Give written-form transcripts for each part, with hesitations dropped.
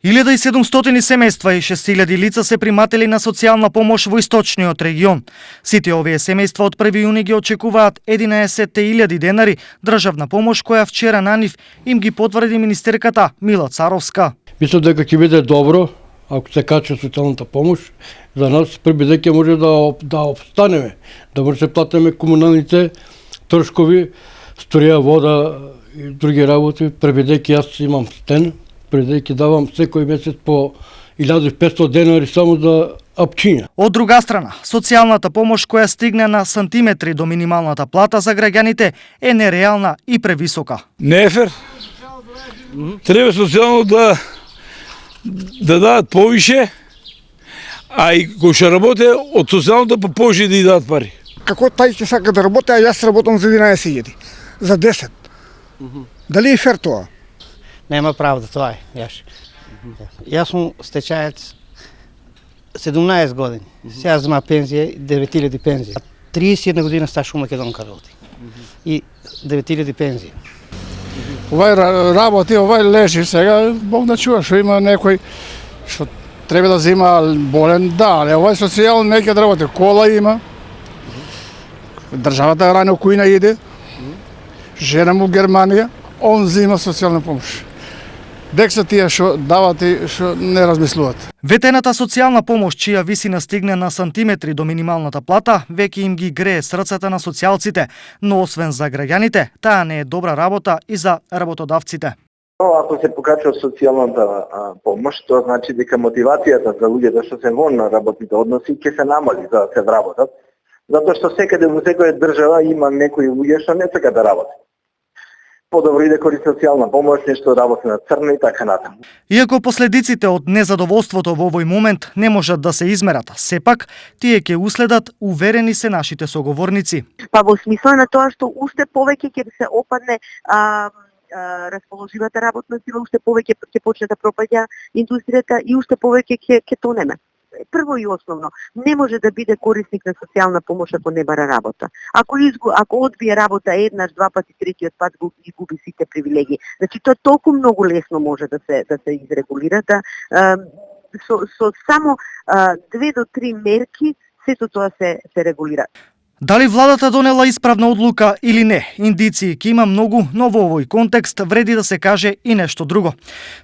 1700 семејства и 6000 лица се приматели на социјална помош во источниот регион. Сите овие семејства од 1 јуни ги очекуваат 11.000 денари државна помош која вчера на нив им ги потврди министерката Мила Царовска. Мислам дека ќе биде добро ако се качи социјалната помош за нас, бидејќи може да обстанеме, да може да се платиме комуналните трошкови, струја, вода и други работи, бидејќи јас имам стен, бидејќи давам секој месец по 1500 денари само за апчиња. Од друга страна, социјалната помош која стигне на сантиметри до минималната плата за граѓаните е нереална и превисока. Не е фер. Треба социјално да дадат повише, а и кои ќе работе од социјалното по повише да дадат пари. Како тај ќе сака да работи, а јас работам за 11.000, за 10. Дали е фер тоа? Нема правда, тоа е. Јас сум стечаец 17 години. Сега зема пензија 9000 пензија. 31 година стаж у Македонка работи. И 9000 пензија. Овај работи, овај лежи сега, Бог да чува, што има некој што треба да зема болен, да, але овај социјално неќе да работи. Кола има, државата рано кујна иде, жена му Германија, он зема социјална помош. Дек се тие што дават и што не размислуваат. Ветената социјална помош, чија висина стигне на сантиметри до минималната плата, веќе им ги грее срцата на социјалците, но освен за граѓаните, таа не е добра работа и за работодавците. Ако се покачува социјалната помош, тоа значи дека мотивацијата за луѓето што се вон на работните односи ќе се намали за да се вработат, затоа што секаде во секоја држава има некои луѓе што не сакаат да работат. Подобро иде користи социјална помош, нешто работи на црно и така натаму. Иако последиците од незадоволството во овој момент не можат да се измерат, сепак тие ќе уследат, уверени се нашите соговорници. Па во смисла на тоа што уште повеќе ќе се опадне расположивата работна сила, уште повеќе ќе почне да пропаѓа индустријата и уште повеќе ќе тонеме. Прво и основно, не може да биде корисник на социјална помош ако не бара работа. Ако одбие работа еднаш, два пати, третиот пат ги губи сите привилегии. Значи тоа толку многу лесно може да се изрегулира, со само 2 до 3 мерки сето тоа се регулира. Дали владата донела исправна одлука или не, индиции ќе има многу, но во овој контекст вреди да се каже и нешто друго.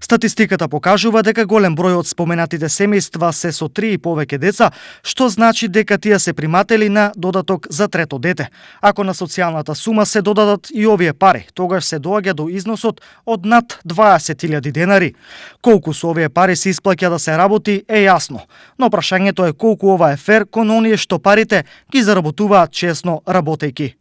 Статистиката покажува дека голем број од споменатите семејства се со 3 и повеќе деца, што значи дека тие се приматели на додаток за трето дете. Ако на социјалната сума се додадат и овие пари, тогаш се доаѓа до износот од над 20.000 денари. Колку со овие пари се исплаќа да се работи е јасно, но прашањето е колку ова е фер кон оние што парите ги заработуваат чесно работејки.